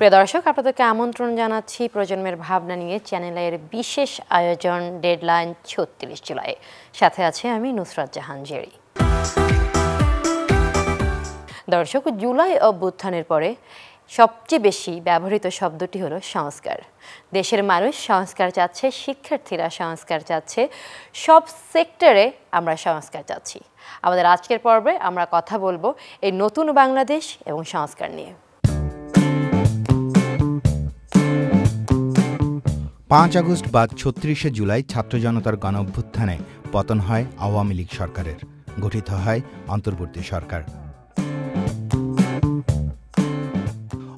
প্রিয় দর্শক, আপনাদেরকে আমন্ত্রণ জানাচ্ছি প্রজন্মের ভাবনা নিয়ে চ্যানেলের বিশেষ আয়োজন ডেডলাইন ৩৬ জুলাই। সাথে আছে আমি নুসরাত জাহান জেরি। দর্শক, জুলাই অভ্যুত্থানের পরে সবচেয়ে বেশি ব্যবহৃত শব্দটি হলো সংস্কার। দেশের মানুষ সংস্কার চাচ্ছে, শিক্ষার্থীরা সংস্কার চাচ্ছে, সব সেক্টরে আমরা সংস্কার চাচ্ছি। আমাদের আজকের পর্বে আমরা কথা বলবো এই নতুন বাংলাদেশ এবং সংস্কার নিয়ে। ৫ আগস্ট বা ৩৬শে জুলাই ছাত্র জনতার গণঅভ্যুত্থানে পতন হয় আওয়ামী লীগ সরকারের, গঠিত হয় অন্তর্বর্তী সরকার।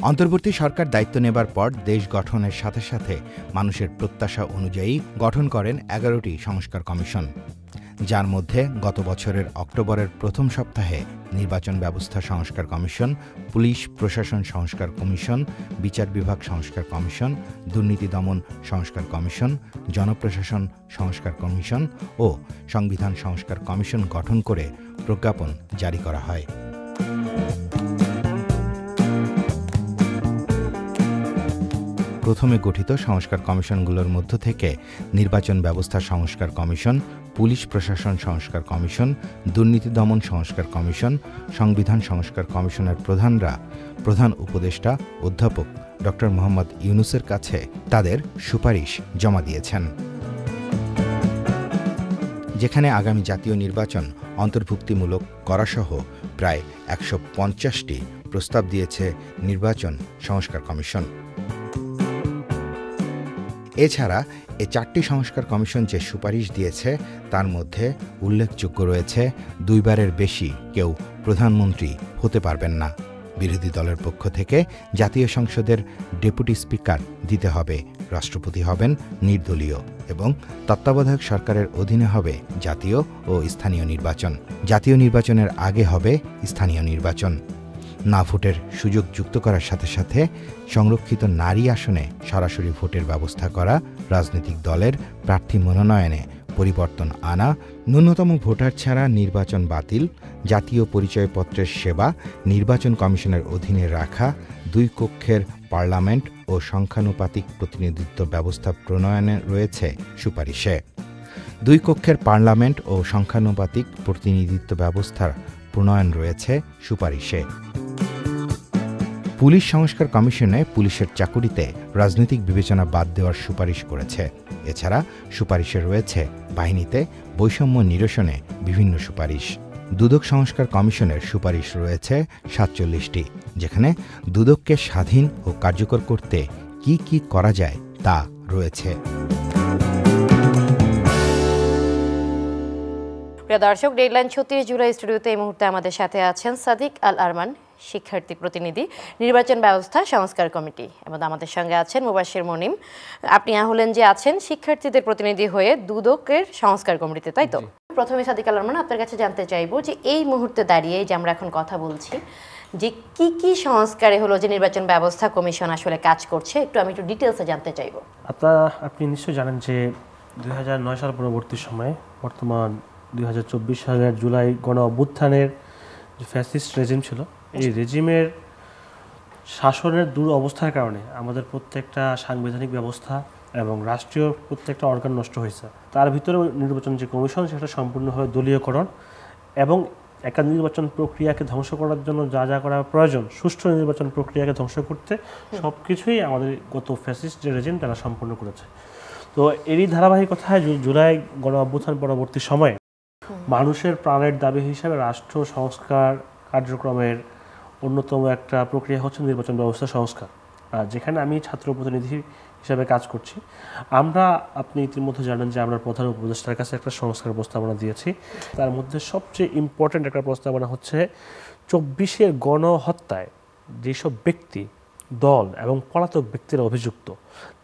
অন্তর্বর্তী সরকার দায়িত্ব নেবার পর দেশ গঠনের সাথে সাথে মানুষের প্রত্যাশা অনুযায়ী গঠন করেন ১১টি সংস্কার কমিশন, যার মধ্যে গত বছরের অক্টোবরের প্রথম সপ্তাহে নির্বাচন ব্যবস্থা সংস্কার কমিশন, পুলিশ প্রশাসন সংস্কার কমিশন, বিচার বিভাগ সংস্কার কমিশন, দুর্নীতি দমন সংস্কার কমিশন, জনপ্রশাসন সংস্কার কমিশন ও সংবিধান সংস্কার কমিশন গঠন করে প্রজ্ঞাপন জারি করা হয়। প্রথমে গঠিত সংস্কার কমিশনগুলোর মধ্য থেকে নির্বাচন ব্যবস্থা সংস্কার কমিশন, পুলিশ প্রশাসন সংস্কার কমিশন, দুর্নীতি দমন সংস্কার কমিশন, সংবিধান সংস্কার কমিশনের প্রধানরা প্রধান উপদেষ্টা অধ্যাপক ডক্টর মোহাম্মদ ইউনূসের কাছে তাদের সুপারিশ জমা দিয়েছেন, যেখানে আগামী জাতীয় নির্বাচন অন্তর্ভুক্তিমূলক করাসহ প্রায় ১৫০টি প্রস্তাব দিয়েছে নির্বাচন সংস্কার কমিশন। এছাড়া এই ৪টি সংস্কার কমিশন যে সুপারিশ দিয়েছে তার মধ্যে উল্লেখযোগ্য রয়েছে ২ বারের বেশি কেউ প্রধানমন্ত্রী হতে পারবেন না, বিরোধী দলের পক্ষ থেকে জাতীয় সংসদের ডেপুটি স্পিকার দিতে হবে, রাষ্ট্রপতি হবেন নির্দলীয় এবং তত্ত্বাবধায়ক সরকারের অধীনে হবে জাতীয় ও স্থানীয় নির্বাচন। জাতীয় নির্বাচনের আগে হবে স্থানীয় নির্বাচন। না ভোটের সুযোগ যুক্ত করার সাথে সাথে সংরক্ষিত নারী আসনে সরাসরি ভোটের ব্যবস্থা করা, রাজনৈতিক দলের প্রার্থী মনোনয়নে পরিবর্তন আনা, ন্যূনতম ভোটার ছাড়া নির্বাচন বাতিল, জাতীয় পরিচয়পত্রের সেবা নির্বাচন কমিশনের অধীনে রাখা, ২ কক্ষের পার্লামেন্ট ও সংখ্যানুপাতিক প্রতিনিধিত্ব ব্যবস্থা প্রণয়নে রয়েছে সুপারিশে। ২ কক্ষের পার্লামেন্ট ও সংখ্যানুপাতিক প্রতিনিধিত্ব ব্যবস্থার প্রণয়ন রয়েছে সুপারিশে। পুলিশ সংস্কার কমিশনে পুলিশের চাকুরিতে রাজনৈতিক বিবেচনা বাদ দেওয়ার সুপারিশ করেছে। এছাড়া সুপারিশে রয়েছে বাহিনীতে বৈষম্য নিরসনে বিভিন্ন সুপারিশ। দুদক সংস্কার কমিশনের সুপারিশ রয়েছে ৪৭টি, যেখানে দুদককে স্বাধীন ও কার্যকর করতে কি কি করা যায় তা রয়েছে। প্রিয় দর্শক, ডেডলাইন ৩৬ জুলাই স্টুডিওতে এই মুহূর্তে আমাদের সাথে আছেন সাদিক আল আরমান, শিক্ষার্থী প্রতিনিধি, নির্বাচন ব্যবস্থা সংস্কার কমিটি, এবং আমাদের সঙ্গে আছেন মুবাশির মনিম। আপনি হলেন যে আছেন শিক্ষার্থীদের প্রতিনিধি হয়ে দুদকের সংস্কার কমিটিতে, তাই তো? প্রথমে সাদিক আল আরমান, আপনার কাছে জানতে চাইবো যে এই মুহূর্তে দাঁড়িয়ে যে আমরা এখন কথা বলছি যে কি কি সংস্কারে হলো যে নির্বাচন ব্যবস্থা কমিশন আসলে কাজ করছে, আমি একটু ডিটেলসে জানতে চাইবো। আপনি নিশ্চয়ই জানেন যে ২০০৯ সাল পরবর্তী সময়ে বর্তমান ২০২৪ সালের জুলাই গণ অভ্যুত্থানের যে ফ্যাসিস্ট রেজিম ছিল, এই রেজিমের শাসনের দুরবস্থার কারণে আমাদের প্রত্যেকটা সাংবিধানিক ব্যবস্থা এবং রাষ্ট্রীয় প্রত্যেকটা অর্গান নষ্ট হয়েছে। তার ভিতরে নির্বাচন যে কমিশন, সেটা সম্পূর্ণভাবে দলীয়করণ এবং একটা নির্বাচন প্রক্রিয়াকে ধ্বংস করার জন্য যা যা করা প্রয়োজন, সুষ্ঠু নির্বাচন প্রক্রিয়াকে ধ্বংস করতে সব কিছুই আমাদের গত ফ্যাসিস্ট যে রেজিম তারা সম্পূর্ণ করেছে। তো এরই ধারাবাহিকতায় জুলাই গণ অভ্যুত্থান পরবর্তী সময়ে মানুষের প্রাণের দাবি হিসাবে রাষ্ট্র সংস্কার কার্যক্রমের অন্যতম একটা প্রক্রিয়া হচ্ছে নির্বাচন ব্যবস্থা সংস্কার, যেখানে আমি ছাত্র প্রতিনিধি হিসাবে কাজ করছি। আপনি ইতিমধ্যে জানেন যে আমরা প্রধান উপদেষ্টার কাছে একটা সংস্কার প্রস্তাবনা দিয়েছি। তার মধ্যে সবচেয়ে ইম্পর্ট্যান্ট একটা প্রস্তাবনা হচ্ছে ২৪-এর গণহত্যায় যেসব ব্যক্তি, দল এবং পলাতক ব্যক্তিরা অভিযুক্ত,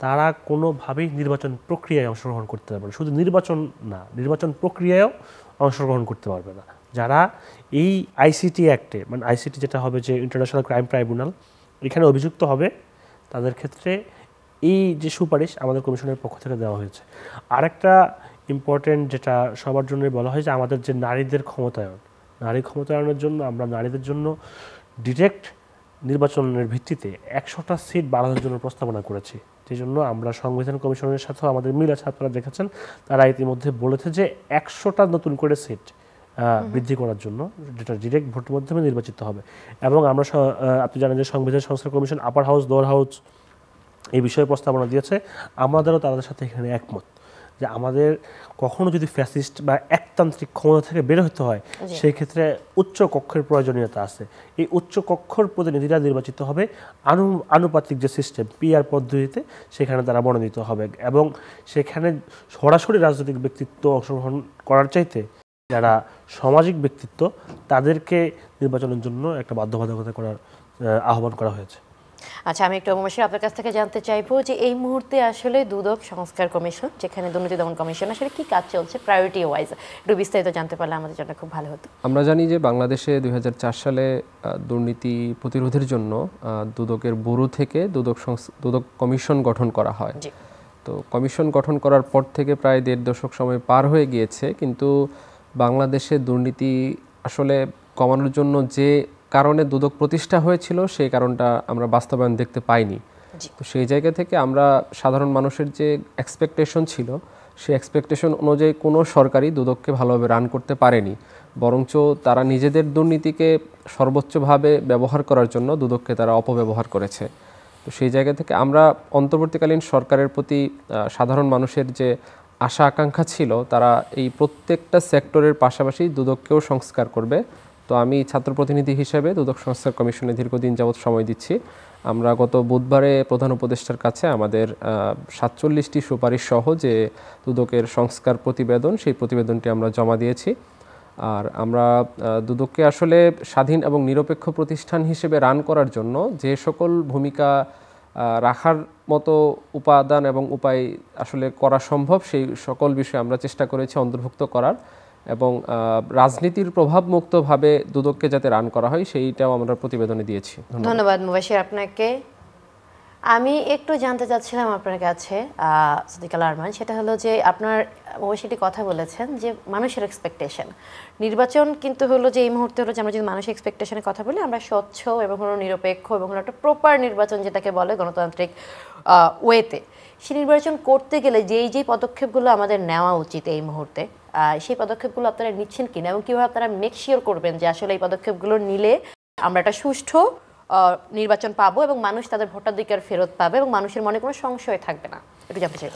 তারা কোনোভাবেই নির্বাচন প্রক্রিয়ায় অংশগ্রহণ করতে পারবে না। শুধু নির্বাচন না, নির্বাচন প্রক্রিয়ায়ও অংশগ্রহণ করতে পারবে না। যারা এই আইসিটি অ্যাক্টে, মানে আইসিটি যেটা হবে যে ইন্টারন্যাশনাল ক্রাইম ট্রাইব্যুনাল, এখানে অভিযুক্ত হবে, তাদের ক্ষেত্রে এই যে সুপারিশ আমাদের কমিশনের পক্ষ থেকে দেওয়া হয়েছে। আরেকটা ইম্পর্টেন্ট যেটা সবার জন্যই বলা হয় যে আমাদের যে নারীদের ক্ষমতায়ন, নারী ক্ষমতায়নের জন্য আমরা নারীদের জন্য ডিরেক্ট নির্বাচনের ভিত্তিতে 100টা সিট বাড়ানোর জন্য প্রস্তাবনা করেছি। সেই জন্য আমরা সংবিধান কমিশনের সাথেও আমাদের মিল আছে, আপনারা দেখেছেন, তারা ইতিমধ্যে বলেছে যে 100টা নতুন করে সিট বৃদ্ধি করার জন্য, যেটা ডিরেক্ট ভোটের মাধ্যমে নির্বাচিত হবে। এবং আমরা আপনি জানেন যে সংবিধান সংস্কার কমিশন আপার হাউস লোয়ার হাউস এই বিষয়ে প্রস্তাবনা দিয়েছে। আমাদেরও তাদের সাথে এখানে একমত যে আমাদের কখনো যদি ফ্যাসিস্ট বা একতান্ত্রিক ক্ষমতা থেকে বের হতে হয়, সেই ক্ষেত্রে উচ্চ কক্ষের প্রয়োজনীয়তা আছে। এই উচ্চ কক্ষের প্রতিনিধিরা নির্বাচিত হবে আনুপাতিক যে সিস্টেম পিআর পদ্ধতিতে, সেখানে তারা মনোনীত হবে। এবং সেখানে সরাসরি রাজনৈতিক ব্যক্তিত্ব অংশগ্রহণ করার চাইতে যারা সামাজিক ব্যক্তিত্ব, তাদেরকে নির্বাচনের জন্য একটা বাধ্যবাধকতা করার আহ্বান করা হয়েছে। আচ্ছা, আমি একটু অবশ্যই আপনার কাছ থেকে জানতে চাইবো যে এই মুহূর্তে আসলে দুদক সংস্কার কমিশন, যেখানে দুর্নীতি দমন কমিশন, আসলে কি কাজ চলছে প্রায়োরিটি ওয়াইজ, একটু বিস্তারিত জানতে পারলে আমাদের জন্য খুব ভালো হতো। আমরা জানি যে বাংলাদেশে 2004 সালে দুর্নীতি প্রতিরোধের জন্য দুদকের ব্যুরো থেকে দুদক কমিশন গঠন করা হয়। তো কমিশন গঠন করার পর থেকে প্রায় 1.5 দশক সময় পার হয়ে গিয়েছে, কিন্তু বাংলাদেশে দুর্নীতি আসলে কমানোর জন্য যে কারণে দুদক প্রতিষ্ঠা হয়েছিল, সেই কারণটা আমরা বাস্তবায়ন দেখতে পাইনি। তো সেই জায়গা থেকে আমরা সাধারণ মানুষের যে এক্সপেকটেশন ছিল, সেই এক্সপেকটেশন অনুযায়ী কোনো সরকারই দুদককে ভালোভাবে রান করতে পারেনি, বরঞ্চ তারা নিজেদের দুর্নীতিকে সর্বোচ্চভাবে ব্যবহার করার জন্য দুদককে তারা অপব্যবহার করেছে। তো সেই জায়গা থেকে আমরা অন্তর্বর্তীকালীন সরকারের প্রতি সাধারণ মানুষের যে আশা আকাঙ্ক্ষা ছিল, তারা এই প্রত্যেকটা সেক্টরের পাশাপাশি দুদককেও সংস্কার করবে। তো আমি ছাত্র প্রতিনিধি হিসেবে দুদক সংস্কার কমিশনে দীর্ঘদিন যাবৎ সময় দিচ্ছি। আমরা গত বুধবারে প্রধান উপদেষ্টার কাছে আমাদের 47টি সুপারিশ সহ যে দুদকের সংস্কার প্রতিবেদন, সেই প্রতিবেদনটি আমরা জমা দিয়েছি। আর আমরা দুদককে আসলে স্বাধীন এবং নিরপেক্ষ প্রতিষ্ঠান হিসেবে রান করার জন্য যে সকল ভূমিকা রাখার মতো উপাদান এবং উপায় আসলে করা সম্ভব, সেই সকল বিষয়ে আমরা চেষ্টা করেছি অন্তর্ভুক্ত করার, এবং রাজনীতির প্রভাব মুক্তভাবে দুদককে যাতে রান করা হয়, সেইটাও আমরা প্রতিবেদনে দিয়েছি। ধন্যবাদ মুবাশির আপনাকে। আমি একটু জানতে চাচ্ছিলাম আপনার কাছে সাদিক আল আরমান, সেটা হলো যে আপনার মুবাশিরটি কথা বলেছেন যে মানুষের এক্সপেকটেশন, নির্বাচন কিন্তু হলো যে এই মুহূর্তে হলো যে আমরা যদি মানুষের এক্সপেকটেশনের কথা বলি, আমরা স্বচ্ছ এবং হলো নিরপেক্ষ এবং হলো একটা প্রপার নির্বাচন যেটাকে বলে গণতান্ত্রিক ওয়েতে, সেই নির্বাচন করতে গেলে যেই পদক্ষেপগুলো আমাদের নেওয়া উচিত এই মুহূর্তে, সেই পদক্ষেপগুলো আপনারা নিচ্ছেন কিনা এবং কীভাবে আপনারা মেক শিওর করবেন যে আসলে এই পদক্ষেপগুলো নিলে আমরা একটা সুষ্ঠু নির্বাচন পাবো এবং মানুষ তাদের ভোটাধিকার ফেরত পাবে এবং মানুষের মনে কোনো সংশয় থাকবে না, একটু জানতে চাইব।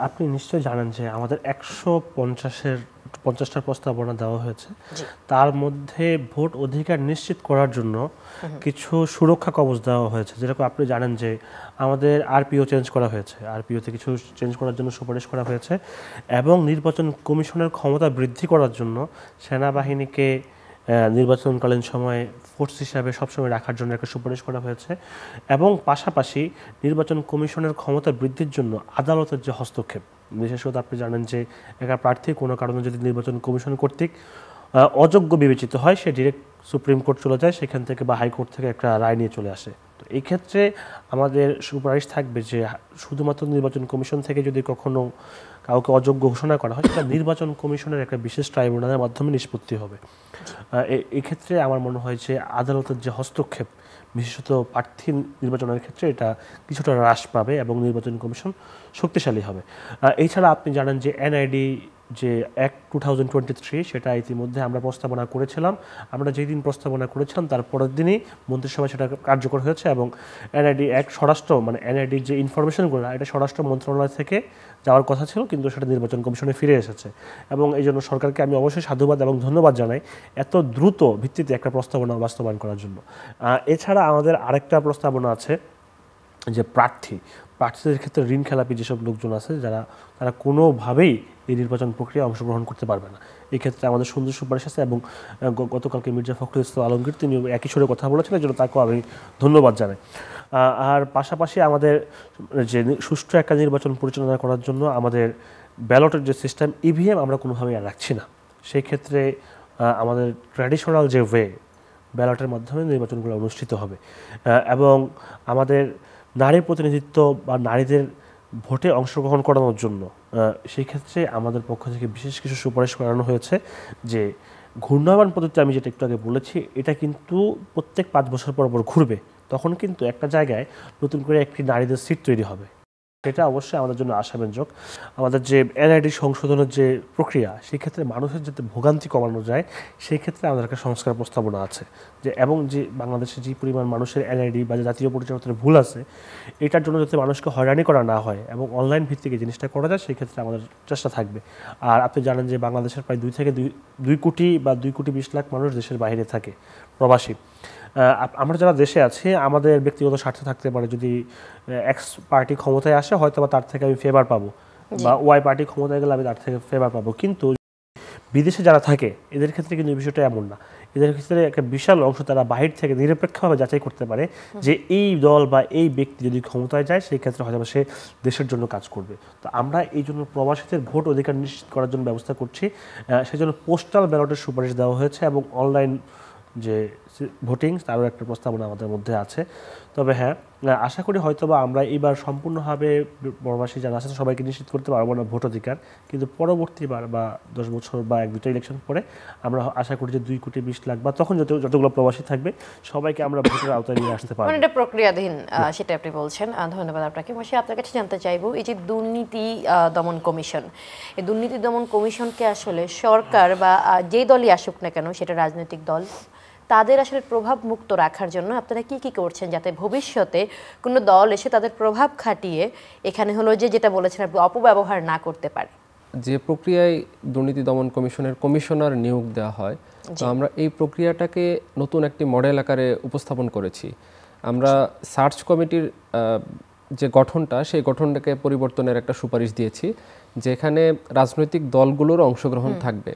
আপনি নিশ্চয়ই জানেন যে আমাদের 150টার প্রস্তাবনা দেওয়া হয়েছে, তার মধ্যে ভোট অধিকার নিশ্চিত করার জন্য কিছু সুরক্ষা কবচ দেওয়া হয়েছে। যেরকম আপনি জানেন যে আমাদের আরপিও চেঞ্জ করা হয়েছে, আরপিওতে কিছু চেঞ্জ করার জন্য সুপারিশ করা হয়েছে, এবং নির্বাচন কমিশনের ক্ষমতা বৃদ্ধি করার জন্য সেনাবাহিনীকে নির্বাচনকালীন সময়ে ফোর্স হিসাবে সবসময় রাখার জন্য একটা সুপারিশ করা হয়েছে। এবং পাশাপাশি নির্বাচন কমিশনের ক্ষমতা বৃদ্ধির জন্য আদালতের যে হস্তক্ষেপ, বিশেষত আপনি জানেন যে একটা প্রার্থী কোনো কারণে যদি নির্বাচন কমিশন কর্তৃক অযোগ্য বিবেচিত হয়, সে ডিরেক্ট সুপ্রিম কোর্ট চলে যায়, সেখান থেকে বা হাইকোর্ট থেকে একটা রায় নিয়ে চলে আসে। তো এই ক্ষেত্রে আমাদের সুপারিশ থাকবে যে শুধুমাত্র নির্বাচন কমিশন থেকে যদি কখনো কাউকে অযোগ্য ঘোষণা করা হয়, সেটা নির্বাচন কমিশনের একটা বিশেষ ট্রাইব্যুনালের মাধ্যমে নিষ্পত্তি হবে। এই ক্ষেত্রে আমার মনে হয় যে আদালতের যে হস্তক্ষেপ, বিশেষত প্রার্থী নির্বাচনের ক্ষেত্রে, এটা কিছুটা হ্রাস পাবে এবং নির্বাচন কমিশন শক্তিশালী হবে। এছাড়া আপনি জানেন যে এনআইডি যে অ্যাক্ট 2023, সেটা ইতিমধ্যে আমরা প্রস্তাবনা করেছিলাম। আমরা যেই দিন প্রস্তাবনা করেছিলাম তার পরের দিনই মন্ত্রিসভায় সেটা কার্যকর হয়েছে, এবং এনআইডি অ্যাক্ট এনআইডির যে ইনফরমেশনগুলো, এটা স্বরাষ্ট্র মন্ত্রণালয় থেকে যাওয়ার কথা ছিল, কিন্তু সেটা নির্বাচন কমিশনে ফিরে এসেছে। এবং এই জন্য সরকারকে আমি অবশ্যই সাধুবাদ এবং ধন্যবাদ জানাই এত দ্রুত ভিত্তিতে একটা প্রস্তাবনা বাস্তবায়ন করার জন্য। এছাড়া আমাদের আরেকটা প্রস্তাবনা আছে যে প্রার্থীদের ক্ষেত্রে ঋণ খেলাপি যেসব লোকজন আছে, তারা কোনোভাবেই এই নির্বাচন প্রক্রিয়া অংশগ্রহণ করতে পারবে না। এই ক্ষেত্রে আমাদের সুন্দর সুপারিশ আছে, এবং গতকালকে মির্জা ফখরুল ইসলাম আলমগীর তিনি একই সুরে কথা বলেছেন, এই জন্য তাকেও আমি ধন্যবাদ জানাই। আর পাশাপাশি আমাদের যে সুষ্ঠু একটা নির্বাচন পরিচালনা করার জন্য আমাদের ব্যালটের যে সিস্টেম, ইভিএম আমরা কোনোভাবেই আর রাখছি না। সেই ক্ষেত্রে আমাদের ট্র্যাডিশনাল যে ওয়ে, ব্যালটের মাধ্যমে নির্বাচনগুলো অনুষ্ঠিত হবে। এবং আমাদের নারী প্রতিনিধিত্ব বা নারীদের ভোটে অংশগ্রহণ করানোর জন্য সেই ক্ষেত্রে আমাদের পক্ষ থেকে বিশেষ কিছু সুপারিশ করানো হয়েছে। যে ঘূর্ণায়মান পদ্ধতি আমি যেটা একটু আগে বলেছি, এটা কিন্তু প্রত্যেক 5 বছর পর ঘুরবে, তখন কিন্তু একটা জায়গায় নতুন করে একটি নারীদের সিট তৈরি হবে। এটা অবশ্যই আমাদের জন্য আশাব্যঞ্জক। আমাদের যে এনআইডি সংশোধনের যে প্রক্রিয়া, সেই ক্ষেত্রে মানুষের যাতে ভোগান্তি কমানো যায়, সেই ক্ষেত্রে আমাদের একটা সংস্কার প্রস্তাবনা আছে যে, এবং যে বাংলাদেশে যে পরিমাণ মানুষের এনআইডি বা জাতীয় পরিচয়পত্রের ভুল আছে, এটার জন্য যাতে মানুষকে হয়রানি করা না হয় এবং অনলাইন ভিত্তিক এই জিনিসটা করা যায়, সেই ক্ষেত্রে আমাদের চেষ্টা থাকবে। আর আপনি জানেন যে বাংলাদেশের প্রায় 2 কোটি বা 2 কোটি 20 লাখ মানুষ দেশের বাইরে থাকে, প্রবাসী। আমরা যারা দেশে আছি, আমাদের ব্যক্তিগত স্বার্থ থাকতে পারে, যদি এক্স পার্টি ক্ষমতায় আসে হয়তো বা তার থেকে আমি ফেভার পাবো, বা ওয়াই পার্টি ক্ষমতায় গেলে আমি তার থেকে ফেভার পাবো। কিন্তু বিদেশে যারা থাকে এদের ক্ষেত্রে কিন্তু এই বিষয়টা এমন না। এদের ক্ষেত্রে একটা বিশাল অংশ তারা বাহির থেকে নিরপেক্ষভাবে যাচাই করতে পারে যে এই দল বা এই ব্যক্তি যদি ক্ষমতায় যায়, সেই ক্ষেত্রে হয়তো সে দেশের জন্য কাজ করবে। তো আমরা এই জন্য প্রবাসীদের ভোট অধিকার নিশ্চিত করার জন্য ব্যবস্থা করছি। সেই জন্য পোস্টাল ব্যালটের সুপারিশ দেওয়া হয়েছে এবং অনলাইন যে ভোটিং তারও একটা প্রস্তাবনা আমাদের মধ্যে আছে। তবে হ্যাঁ, আশা করি হয়তোবা আমরা এবার সম্পূর্ণভাবে প্রবাসী যারা আছে সবাইকে নিশ্চিত করতে পারবো না ভোট অধিকার, কিন্তু পরবর্তীবার বা 10 বছর বা 1-2টা ইলেকশন পরে আমরা আশা করি যে 2 কোটি 20 লাখ বা তখন যতগুলো প্রবাসী থাকবে সবাইকে আমরা ভোটের আওতায় নিয়ে আসতে পারবো। এটা প্রক্রিয়াধীন, সেটা আপনি বলছেন। ধন্যবাদ আপনাকে। মশি, আপনার কাছে জানতে চাইবো, এই যে দুর্নীতি দমন কমিশন, এই দুর্নীতি দমন কমিশনকে আসলে সরকার বা যেই দলই আসুক না কেন, সেটা রাজনৈতিক দল, তাদের আসলে প্রভাব মুক্ত রাখার জন্য আপনারা কি কি করছেন যাতে ভবিষ্যতে কোনো দল এসে তাদের প্রভাব খাটিয়ে এখানে হলো যেটা বলেছেন আপনি, অপব্যবহার না করতে পারে? যে প্রক্রিয়ায় দুর্নীতি দমন কমিশনের কমিশনার নিয়োগ দেওয়া হয়, তো আমরা এই প্রক্রিয়াটাকে নতুন একটি মডেল আকারে উপস্থাপন করেছি। আমরা সার্চ কমিটির যে গঠনটা, সেই গঠনটাকে পরিবর্তনের একটা সুপারিশ দিয়েছি, যেখানে রাজনৈতিক দলগুলোর অংশগ্রহণ থাকবে।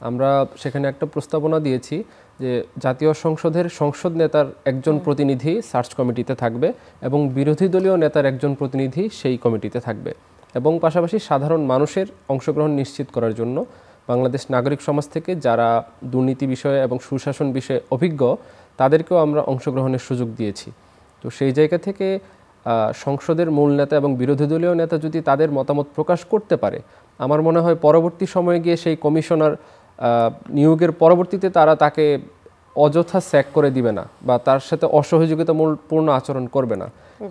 আমরা সেখানে একটা প্রস্তাবনা দিয়েছি যে জাতীয় সংসদের সংসদ নেতার একজন প্রতিনিধি সার্চ কমিটিতে থাকবে এবং বিরোধী দলীয় নেতার একজন প্রতিনিধি সেই কমিটিতে থাকবে, এবং পাশাপাশি সাধারণ মানুষের অংশগ্রহণ নিশ্চিত করার জন্য বাংলাদেশ নাগরিক সমাজ থেকে যারা দুর্নীতি বিষয়ে এবং সুশাসন বিষয়ে অভিজ্ঞ, তাদেরকেও আমরা অংশগ্রহণের সুযোগ দিয়েছি। তো সেই জায়গা থেকে সংসদের মূল নেতা এবং বিরোধী দলীয় নেতা যদি তাদের মতামত প্রকাশ করতে পারে, আমার মনে হয় পরবর্তী সময়ে গিয়ে সেই কমিশনার নিয়োগের পরবর্তীতে তারা তাকে অযথা স্যাক করে দিবে না বা তার সাথে অসহযোগিতাপূর্ণ আচরণ করবে না।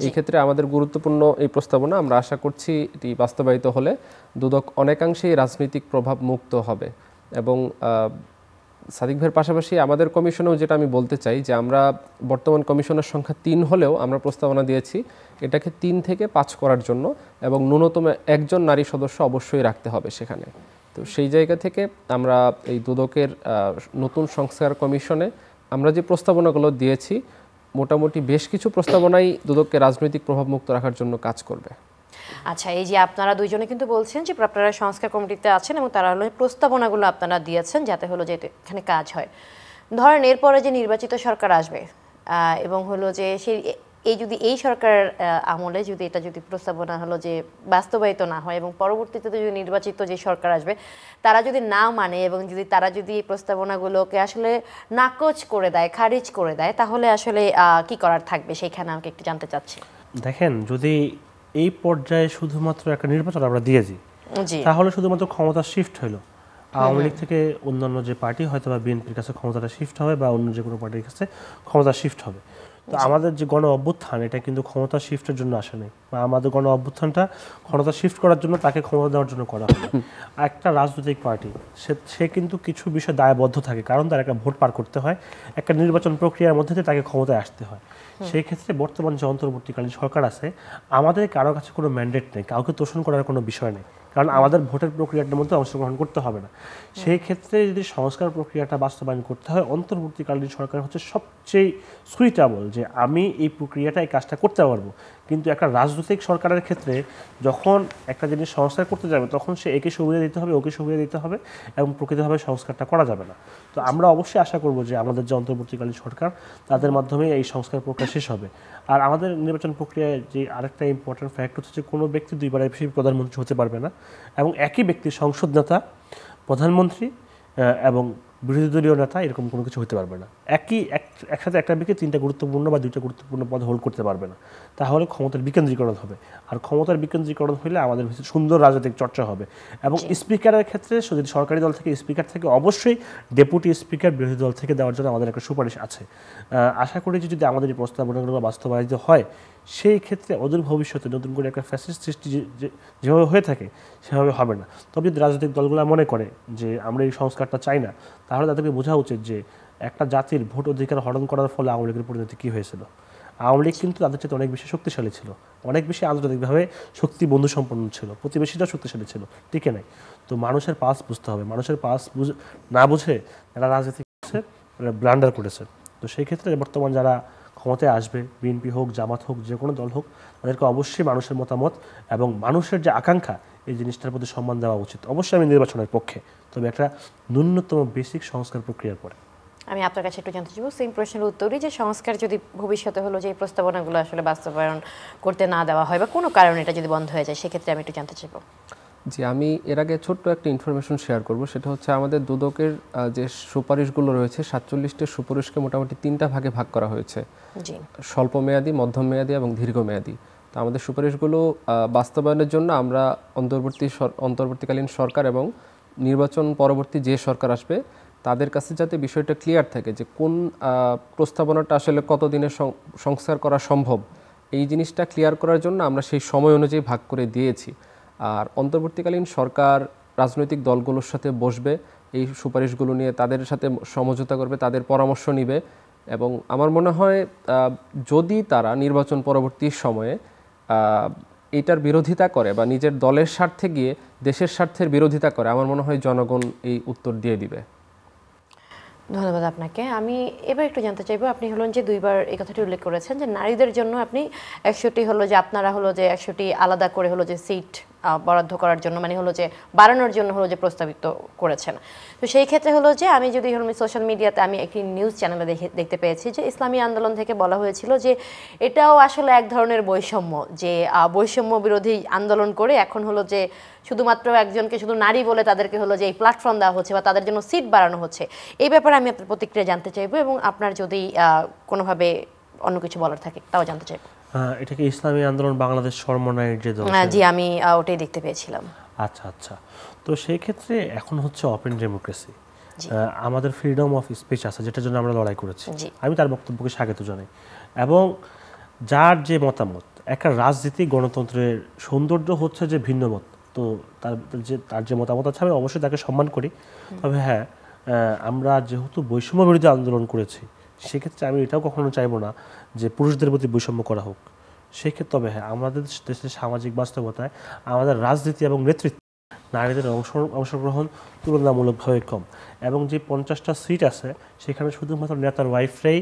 এই ক্ষেত্রে আমাদের গুরুত্বপূর্ণ এই প্রস্তাবনা, আমরা আশা করছি এটি বাস্তবায়িত হলে দুদক অনেকাংশেই রাজনৈতিক প্রভাব মুক্ত হবে। এবং সাদিক ভাইয়ের পাশাপাশি আমাদের কমিশনেও যেটা আমি বলতে চাই যে, আমরা বর্তমান কমিশনের সংখ্যা 3 হলেও আমরা প্রস্তাবনা দিয়েছি এটাকে 3 থেকে 5 করার জন্য, এবং ন্যূনতম একজন নারী সদস্য অবশ্যই রাখতে হবে সেখানে। তো সেই জায়গা থেকে আমরা এই দুদকের নতুন সংস্কার কমিশনে আমরা যে প্রস্তাবনাগুলো দিয়েছি, মোটামুটি বেশ কিছু প্রস্তাবনাই দুদককে রাজনৈতিক প্রভাব মুক্ত রাখার জন্য কাজ করবে। আচ্ছা, এই যে আপনারা দুইজনে কিন্তু বলছেন যে আপনারা সংস্কার কমিটিতে আছেন এবং তারা হলো প্রস্তাবনাগুলো আপনারা দিয়েছেন যাতে হলো যে এখানে কাজ হয়। ধরেন এরপরে যে নির্বাচিত সরকার আসবে এবং হলো যে সেই এই সরকার আমলে যদি এটা যদি প্রস্তাবনা হলো যে বাস্তবায়িত না হয় এবং পরবর্তীতে যদি নির্বাচিত যে সরকার আসবে তারা যদি না মানে এবং যদি তারা যদি এই প্রস্তাবনাগুলোকে আসলে নাকচ করে দেয়, খারিজ করে দেয়, তাহলে আসলে কি করার থাকবে সেইখানে আমাকে একটু জানতে চাচ্ছি। দেখেন, যদি এই পর্যায়ে শুধুমাত্র একটা নির্বাচন আমরা দিয়েছি, তাহলে শুধুমাত্র ক্ষমতা শিফট হলো। আওয়ামী লীগ থেকে অন্যান্য যে পার্টি হয়তো বা বিএনপির কাছে ক্ষমতাটা শিফট হবে বা অন্য যে কোনো পার্টির কাছে ক্ষমতা শিফট হবে। তো আমাদের যে গণ অভ্যুত্থান, এটা কিন্তু ক্ষমতা শিফটের জন্য আসে নাই, বা আমাদের গণ অভ্যুত্থানটা ক্ষমতা শিফট করার জন্য, তাকে ক্ষমতা দেওয়ার জন্য করা হবে। একটা রাজনৈতিক পার্টি সে কিন্তু কিছু বিষয় দায়বদ্ধ থাকে, কারণ তার একটা ভোট পার করতে হয়, একটা নির্বাচন প্রক্রিয়ার মধ্যে দিয়ে তাকে ক্ষমতায় আসতে হয়। সেই ক্ষেত্রে বর্তমান যে অন্তর্বর্তীকালীন সরকার আছে, আমাদের কারো কাছে কোনো ম্যান্ডেট নেই, কাউকে তোষণ করার কোনো বিষয় নেই, কারণ আমাদের ভোটের প্রক্রিয়াটার মধ্যে অংশগ্রহণ করতে হবে না। সেই ক্ষেত্রে যদি সংস্কার প্রক্রিয়াটা বাস্তবায়ন করতে হয়, অন্তর্বর্তীকালীন সরকার হচ্ছে সবচেয়ে সুইটেবল যে আমি এই প্রক্রিয়াটা, এই কাজটা করতে পারবো। কিন্তু একটা রাজনৈতিক সরকারের ক্ষেত্রে যখন একটা জিনিস সংস্কার করতে যাবে, তখন সে একে সুবিধা দিতে হবে, ওকে সুবিধা দিতে হবে, এবং প্রকৃতভাবে সংস্কারটা করা যাবে না। তো আমরা অবশ্যই আশা করব যে আমাদের যে অন্তর্বর্তীকালীন সরকার, তাদের মাধ্যমে এই সংস্কার প্রক্রিয়া শেষ হবে। আর আমাদের নির্বাচন প্রক্রিয়ায় যে আরেকটা ইম্পর্টেন্ট ফ্যাক্ট হচ্ছে যে কোনো ব্যক্তি দুইবারের বেশি প্রধানমন্ত্রী হতে পারবে না, এবং একই ব্যক্তি সংসদ নেতা, প্রধানমন্ত্রী এবং বিরোধী দলীয় নেতা এরকম কোনো কিছু হতে পারবে না। একসাথে একটা ব্যক্তি 3টা গুরুত্বপূর্ণ বা 2টা গুরুত্বপূর্ণ পদ হোল্ড করতে পারবে না। তাহলে ক্ষমতার বিকেন্দ্রীকরণ হবে, আর ক্ষমতার বিকেন্দ্রীকরণ হলে আমাদের সুন্দর রাজনৈতিক চর্চা হবে। এবং স্পিকারের ক্ষেত্রে যদি সরকারি দল থেকে স্পিকার থেকে অবশ্যই ডেপুটি স্পিকার বিরোধী দল থেকে দেওয়ার জন্য আমাদের একটা সুপারিশ আছে। আশা করি যে যদি আমাদের এই প্রস্তাবনাগুলো বাস্তবায়িত হয়, সেই ক্ষেত্রে অদূর ভবিষ্যতে নতুন করে একটা ফ্যাসিস্ট সৃষ্টি যেভাবে হয়ে থাকে সেভাবে হবে না। তবে যদি রাজনৈতিক দলগুলো মনে করে যে আমরা এই সংস্কারটা চাই না, তাহলে তাদেরকে বোঝা উচিত যে একটা জাতির ভোট অধিকার হরণ করার ফলে আওয়ামী লীগের পরিণতি কী হয়েছিল। আওয়ামী লীগ কিন্তু তাদের চেয়ে অনেক বেশি শক্তিশালী ছিল, অনেক বেশি আন্তর্জাতিকভাবে শক্তি বন্ধু সম্পন্ন ছিল, প্রতিবেশীরাও শক্তিশালী ছিল, টিকে নাই। তো মানুষের পাস বুঝতে হবে, মানুষের পাস না বুঝে যারা রাজনীতি করছে ব্লান্ডার করেছে। তো সেই ক্ষেত্রে বর্তমান যারা ক্ষমতায় আসবে, বিএনপি হোক, জামাত হোক, যে কোনো দল হোক, তাদেরকে অবশ্যই মানুষের মতামত এবং মানুষের যে আকাঙ্ক্ষা এই জিনিসটার প্রতি সম্মান দেওয়া উচিত। অবশ্যই আমি নির্বাচনের পক্ষে, তবে একটা ন্যূনতম বেসিক সংস্কার প্রক্রিয়ার পরে। আমি আপনার কাছে একটু জানতে চাইব সেম প্রশ্নের উত্তরই, যে সংস্কার যদি ভবিষ্যতে হলো যে এই প্রস্তাবনাগুলো আসলে বাস্তবায়ন করতে না দেওয়া হয় বা কোনো কারণে এটা যদি বন্ধ হয়ে যায়, সেক্ষেত্রে আমি একটু জানতে চাইব। জি, আমি এর আগে ছোট্ট একটা ইনফরমেশন শেয়ার করব। সেটা হচ্ছে আমাদের দুদকের যে সুপারিশগুলো রয়েছে, 47টি সুপারিশকে মোটামুটি 3টা ভাগে ভাগ করা হয়েছে, স্বল্প মেয়াদী, মধ্যম মেয়াদী এবং দীর্ঘমেয়াদী। তো আমাদের সুপারিশগুলো বাস্তবায়নের জন্য আমরা অন্তর্বর্তীকালীন সরকার এবং নির্বাচন পরবর্তী যে সরকার আসবে তাদের কাছে যাতে বিষয়টা ক্লিয়ার থাকে যে কোন প্রস্তাবনাটা আসলে কতদিনে সংস্কার করা সম্ভব, এই জিনিসটা ক্লিয়ার করার জন্য আমরা সেই সময় অনুযায়ী ভাগ করে দিয়েছি। আর অন্তর্বর্তীকালীন সরকার রাজনৈতিক দলগুলোর সাথে বসবে, এই সুপারিশগুলো নিয়ে তাদের সাথে সমঝোতা করবে, তাদের পরামর্শ নিবে। এবং আমার মনে হয় যদি তারা নির্বাচন পরবর্তী সময়ে এটার বিরোধিতা করে বা নিজের দলের স্বার্থে গিয়ে দেশের স্বার্থের বিরোধিতা করে, আমার মনে হয় জনগণ এই উত্তর দিয়ে দিবে। ধন্যবাদ আপনাকে। আমি এবার একটু জানতে চাইবো, আপনি হলেন যে 2বার এই কথাটি উল্লেখ করেছেন যে নারীদের জন্য আপনি 100টি হলো যে আপনারা হলো যে 100টি আলাদা করে হলো যে সিট বরাদ্দ করার জন্য, মানে হলো যে বাড়ানোর জন্য হলো যে প্রস্তাবিত করেছেন। তো সেই ক্ষেত্রে হলো যে আমি যদি হলো সোশ্যাল মিডিয়াতে আমি একটি নিউজ চ্যানেলে দেখতে পেয়েছি যে ইসলামী আন্দোলন থেকে বলা হয়েছিল যে এটাও আসলে এক ধরনের বৈষম্য, যে বৈষম্য বিরোধী আন্দোলন করে এখন হলো যে শুধুমাত্র একজনকে শুধু নারী বলে তাদেরকে হলো যে এই প্ল্যাটফর্ম দেওয়া হচ্ছে বা তাদের জন্য সিট বাড়ানো হচ্ছে। এই ব্যাপারে আমি আপনার প্রতিক্রিয়া জানতে চাইবো, এবং আপনার যদি কোনোভাবে অন্য কিছু বলার থাকে তাও জানতে চাইবো। এটা কি ইসলামী আন্দোলন বাংলাদেশ শর্মনায়ের যে দল? জি, আমি ওটাই দেখতে পেয়েছিলাম। আচ্ছা আচ্ছা, তো সেই ক্ষেত্রে এখন হচ্ছে ওপেন ডেমোক্রেসি, আমাদের ফ্রিডম অফ স্পিচ আছে, যেটার জন্য আমরা লড়াই করেছি। আমি তার বক্তব্যকে স্বাগত জানাই, এবং যার যে মতামত, একটা রাজনীতি গণতন্ত্রের সৌন্দর্য হচ্ছে যে ভিন্ন মত, তো তার যে মতামত আছে আমি অবশ্যই তাকে সম্মান করি। তবে হ্যাঁ, আমরা যেহেতু বৈষম্য বিরোধী আন্দোলন করেছি, সেক্ষেত্রে আমি এটাও কখনো চাইবো না যে পুরুষদের প্রতি বৈষম্য করা হোক। সেক্ষেত্রে তবে হ্যাঁ, আমাদের দেশের সামাজিক বাস্তবতায় আমাদের রাজনীতি এবং নেতৃত্ব নারীদের অংশগ্রহণ তুলনামূলকভাবে কম, এবং যে 50টা সিট আছে সেখানে শুধুমাত্র নেতার ওয়াইফরাই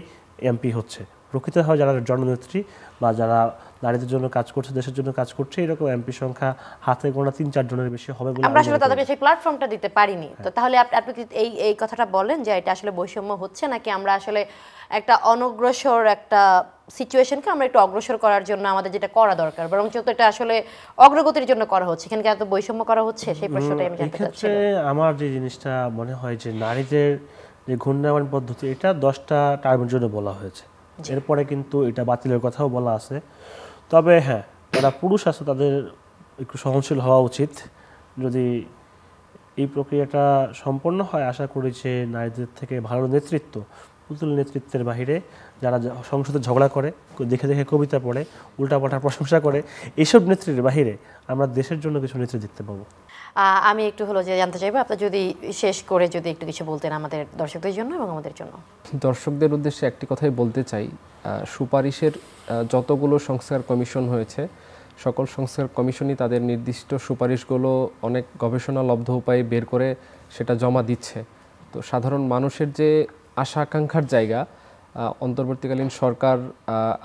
এমপি হচ্ছে। প্রকৃতভাবে যারা জননেত্রী বা যারা নারীদের জন্য কাজ করছে, দেশের জন্য কাজ করছে, এরকম এমপি সংখ্যা হাতে গোনা 3-4 জনের বেশি হবে বলে আমরা আসলে তাদেরকে সেই প্ল্যাটফর্মটা দিতে পারিনি। তো তাহলে আপনি কি এই কথাটা বলেন যে এটা আসলে বৈষম্য হচ্ছে, নাকি আমরা আসলে একটা অনগ্রসর একটা সিচুয়েশনকে আমরা একটু অগ্রসর করার জন্য আমাদের যেটা করা দরকার, বরং যত এটা আসলে অগ্রগতির জন্য করা হচ্ছে, এখানে এত বৈষম্য করা হচ্ছে, সেই প্রশ্নটাই আমি জানতে চাচ্ছি। আমার যে জিনিসটা মনে হয় যে নারীদের যে ঘূর্ণায়মান পদ্ধতি, এটা 10টা টার্মের জন্য বলা হয়েছে, এরপরে কিন্তু এটা বাতিলের কথাও বলা আছে। তবে হ্যাঁ, যারা পুরুষ আছে তাদের একটু সহনশীল হওয়া উচিত। যদি এই প্রক্রিয়াটা সম্পন্ন হয়, আশা করি যে নারীদের থেকে ভালো নেতৃত্ব, পুতুল নেতৃত্বের বাহিরে যারা সংসদে ঝগড়া করে, দেখে দেখে কবিতা পড়ে, উল্টাপাল্টা প্রশংসা করে, এইসব নেত্রীর বাহিরে আমরা দেশের জন্য কিছু নেত্রী দেখতে পাবো। আমি একটু হলো যে জানতে চাইবো, আপনার যদি শেষ করে যদি একটু কিছু বলতেন আমাদের দর্শকদের জন্য এবং আমাদের জন্য। দর্শকদের উদ্দেশ্যে একটি কথাই বলতে চাই, সুপারিশের যতগুলো সংস্কার কমিশন হয়েছে, সকল সংস্কার কমিশনই তাদের নির্দিষ্ট সুপারিশগুলো অনেক গবেষণালব্ধ উপায়ে বের করে সেটা জমা দিচ্ছে। তো সাধারণ মানুষের যে আশা আকাঙ্ক্ষার জায়গা, অন্তর্বর্তীকালীন সরকার,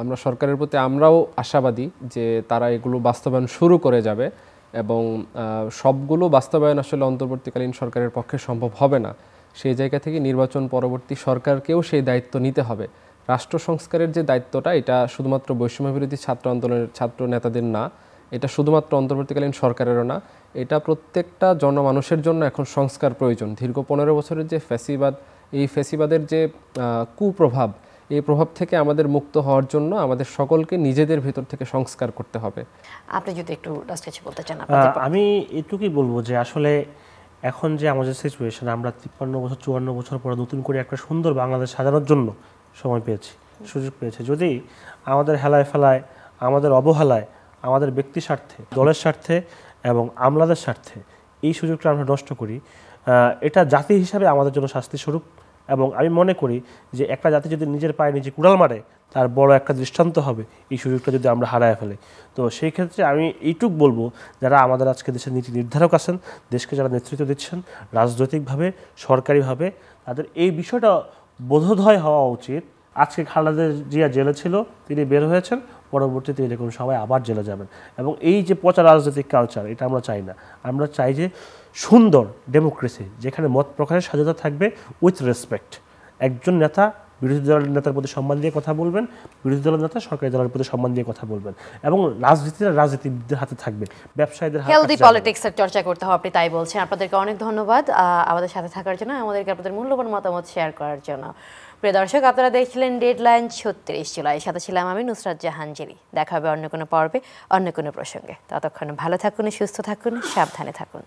আমরা সরকারের প্রতি আমরাও আশাবাদী যে তারা এগুলো বাস্তবায়ন শুরু করে যাবে, এবং সবগুলো বাস্তবায়ন আসলে অন্তর্বর্তীকালীন সরকারের পক্ষে সম্ভব হবে না। সেই জায়গা থেকে নির্বাচন পরবর্তী সরকারকেও সেই দায়িত্ব নিতে হবে। রাষ্ট্র সংস্কারের যে দায়িত্বটা, এটা শুধুমাত্র বৈষম্য বিরোধী ছাত্র আন্দোলনের ছাত্র নেতাদের না, এটা শুধুমাত্র অন্তর্বর্তীকালীন সরকারেরও না, এটা প্রত্যেকটা জনমানুষের জন্য এখন সংস্কার প্রয়োজন। দীর্ঘ 15 বছরের যে ফ্যাসিবাদ এই ফ্যাসিবাদের যে কুপ্রভাব, এই প্রভাব থেকে আমাদের মুক্ত হওয়ার জন্য আমাদের সকলকে নিজেদের ভেতর থেকে সংস্কার করতে হবে। আপনি যদি একটু লাস্ট কিছু বলতে চান। আমি এটুকুই বলবো যে আসলে এখন যে আমাদের সিচুয়েশন, আমরা 53 বছর 54 বছর পরে নতুন করে একটা সুন্দর বাংলাদেশ সাজানোর জন্য সময় পেয়েছি, সুযোগ পেয়েছি। যদি আমাদের হেলায় ফেলায়, আমাদের অবহেলায়, আমাদের ব্যক্তি স্বার্থে, দলের স্বার্থে এবং আমলাদের স্বার্থে এই সুযোগটা আমরা নষ্ট করি, এটা জাতি হিসাবে আমাদের জন্য শাস্তি স্বরূপ। এবং আমি মনে করি যে একটা জাতি যদি নিজের পায়ে নিজে কুড়াল মারে, তার বড় একটা দৃষ্টান্ত হবে এই সুযোগটা যদি আমরা হারায় ফেলি। তো সেই ক্ষেত্রে আমি এইটুক বলবো, যারা আমাদের আজকে দেশের নীতি নির্ধারক আছেন, দেশকে যারা নেতৃত্ব দিচ্ছেন রাজনৈতিকভাবে, সরকারিভাবে, তাদের এই বিষয়টা বোধোদয় হওয়া উচিত। আজকে খালেদা জিয়া জেলে ছিল, তিনি বের হয়েছেন, পরবর্তীতে এরকম সবাই আবার জেলে যাবেন। এবং এই যে পচা রাজনৈতিক কালচার, এটা আমরা চাই না। আমরা চাই যে সুন্দর ডেমোক্রেসি, যেখানে মত প্রকাশের স্বাধীনতা থাকবে উইথ রেসপেক্ট। একজন নেতা বিরোধী দলের নেতার প্রতি সম্মান দিয়ে কথা বলবেন, বিরোধী দলের নেতা সরকারি দলের প্রতি সম্মান দিয়ে কথা বলবেন, এবং রাজনীতিটা রাজনীতিবিদদের হাতে থাকবে, ব্যবসায়ীদের হাতে। হেলদি পলিটিক্সের চর্চা করতে হবে, আপনি তাই বলছেন। আপনাদেরকে অনেক ধন্যবাদ আমাদের সাথে থাকার জন্য, আমাদেরকে আপনাদের মূল্যবান মতামত শেয়ার করার জন্য। প্রিয় দর্শক, আপনারা দেখছিলেন ডেডলাইন 36 জুলাই। সাথে ছিলাম আমি নুসরাত জাহান জেরি। দেখা হবে অন্য কোনো পর্বে, অন্য কোনো প্রসঙ্গে। ততক্ষণ ভালো থাকুন, সুস্থ থাকুন, সাবধানে থাকুন।